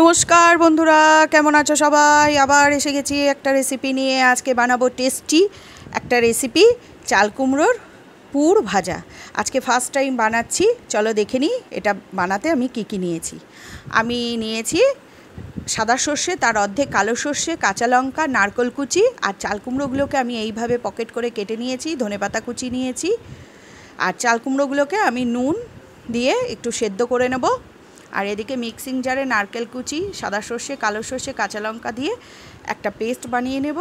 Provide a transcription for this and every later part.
নমস্কার বন্ধুরা, কেমন আছো সবাই? আবার এসে গেছি একটা রেসিপি নিয়ে। আজকে বানাবো টেস্টি একটা রেসিপি, চাল কুমড়োর পুর ভাজা। আজকে ফার্স্ট টাইম বানাচ্ছি, চলো দেখে নিই এটা বানাতে আমি কি কি নিয়েছি। আমি নিয়েছি সাদা সর্ষে, তার অর্ধেক কালো সর্ষে, কাঁচা লঙ্কা, নারকেল কুচি, আর চাল কুমড়োগুলোকে আমি এইভাবে পকেট করে কেটে নিয়েছি। ধনেপাতা কুচি নিয়েছি, আর চাল কুমড়োগুলোকে আমি নুন দিয়ে একটু সেদ্ধ করে নেব। আর এদিকে মিক্সিং জারে নারকেল কুচি, সাদা সর্ষে, কালো সর্ষে, কাঁচা লঙ্কা দিয়ে একটা পেস্ট বানিয়ে নেব।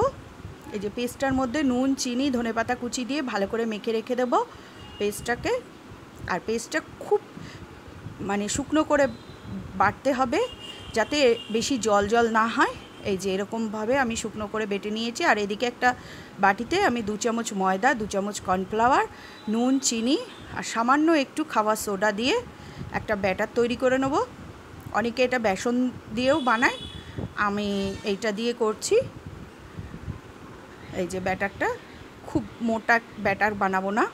এই যে পেস্টটার মধ্যে নুন, চিনি, ধনেপাতা কুচি দিয়ে ভালো করে মেখে রেখে দেবো পেস্টটাকে। আর পেস্টটা খুব শুকনো করে বাটতে হবে, যাতে বেশি জল জল না হয়। এই যে এরকমভাবে আমি শুকনো করে বেটে নিয়েছি। আর এদিকে একটা বাটিতে আমি 2 চামচ ময়দা, 2 চামচ কর্নফ্লাওয়ার, নুন, চিনি আর সামান্য একটু খাবার সোডা দিয়ে একটা ব্যাটার তৈরি করে নেব। অনেকে এটা বেসন দিয়েও বানায়, আমি এইটা দিয়ে করছি। এই যে ব্যাটারটা, খুব মোটা ব্যাটার বানাবো না,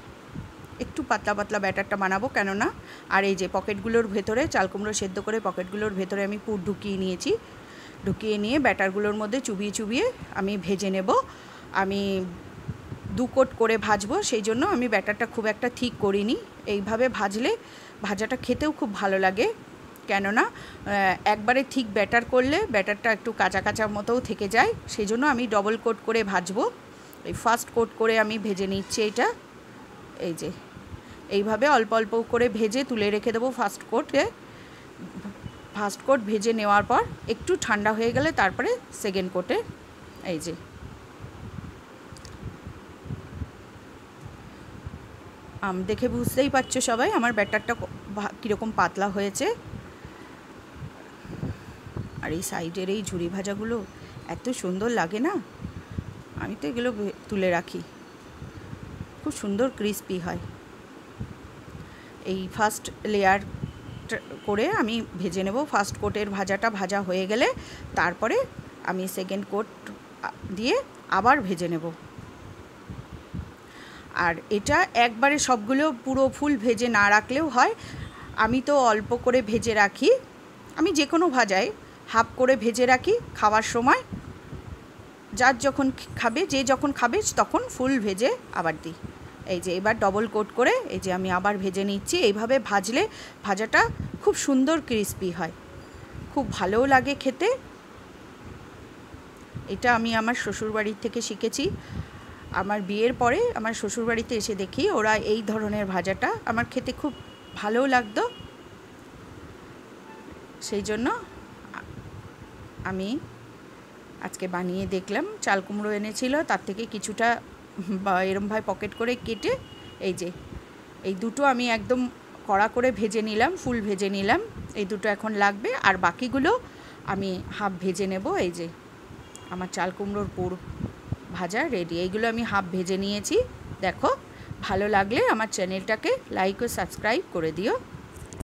একটু পাতলা পাতলা ব্যাটারটা বানাবো, কেননা আর এই যে পকেটগুলোর ভেতরে চাল কুমড়ো সেদ্ধ করে পকেটগুলোর ভেতরে আমি পুর ঢুকিয়ে নিয়েছি। ঢুকিয়ে নিয়ে ব্যাটারগুলোর মধ্যে চুবিয়ে চুবিয়ে আমি ভেজে নেব। আমি 2 কোট করে ভাজবো, সেই জন্য আমি ব্যাটারটা খুব একটা ঠিক করিনি। এইভাবে ভাজলে ভাজাটা খেতেও খুব ভালো লাগে, কেননা একবারে ঠিক ব্যাটার করলে ব্যাটারটা একটু কাঁচা কাঁচা মতোও থেকে যায়। সেই জন্য আমি ডবল কোট করে ভাজবো। এই ফার্স্ট কোট করে আমি ভেজে নিচ্ছি এটা। এই যে এইভাবে অল্প অল্প করে ভেজে তুলে রেখে দেবো ফার্স্ট কোট ভেজে নেওয়ার পর একটু ঠান্ডা হয়ে গেলে তারপরে সেকেন্ড কোটে। এই যে দেখে বুঝতেই পারছো সবাই আমার ব্যাটারটা কীরকম পাতলা হয়েছে। আর এই সাইডের এই ঝুরি ভাজাগুলো এত সুন্দর লাগে না, আমি তো এগুলো তুলে রাখি, খুব সুন্দর ক্রিস্পি হয়। এই ফার্স্ট লেয়ার করে আমি ভেজে নেব। ফার্স্ট কোটের ভাজাটা ভাজা হয়ে গেলে তারপরে আমি সেকেন্ড কোট দিয়ে আবার ভেজে নেব। আর এটা একবারে সবগুলো পুরো ফুল ভেজে না রাখলেও হয়, আমি তো অল্প করে ভেজে রাখি। আমি যে কোনো ভাজায় হাফ করে ভেজে রাখি, খাওয়ার সময় যার যখন খাবে, যে যখন খাবে তখন ফুল ভেজে আবার দিই। এই যে এবার ডবল কোট করে এই যে আমি আবার ভেজে নিচ্ছি। এইভাবে ভাজলে ভাজাটা খুব সুন্দর ক্রিস্পি হয়, খুব ভালোও লাগে খেতে। এটা আমি আমার শ্বশুরবাড়ির থেকে শিখেছি। আমার বিয়ের পরে আমার শ্বশুরবাড়িতে এসে দেখি ওরা এই ধরনের ভাজাটা আমার খেতে খুব ভালোও লাগতো, সেই জন্য আমি আজকে বানিয়ে দেখলাম। চাল কুমড়ো এনেছিল, তার থেকে কিছুটা এরমভাবে পকেট করে কেটে এই যে এই দুটো আমি একদম কড়া করে ভেজে নিলাম, ফুল ভেজে নিলাম। এই দুটো এখন লাগবে, আর বাকিগুলো আমি হাফ ভেজে নেব। এই যে আমার চাল কুমড়োর পুর ভাজা রেডি। এইগুলো আমি হাফ ভেজে নিয়েছি। দেখো, ভালো লাগলে আমার চ্যানেলটাকে লাইক ও সাবস্ক্রাইব করে দিও।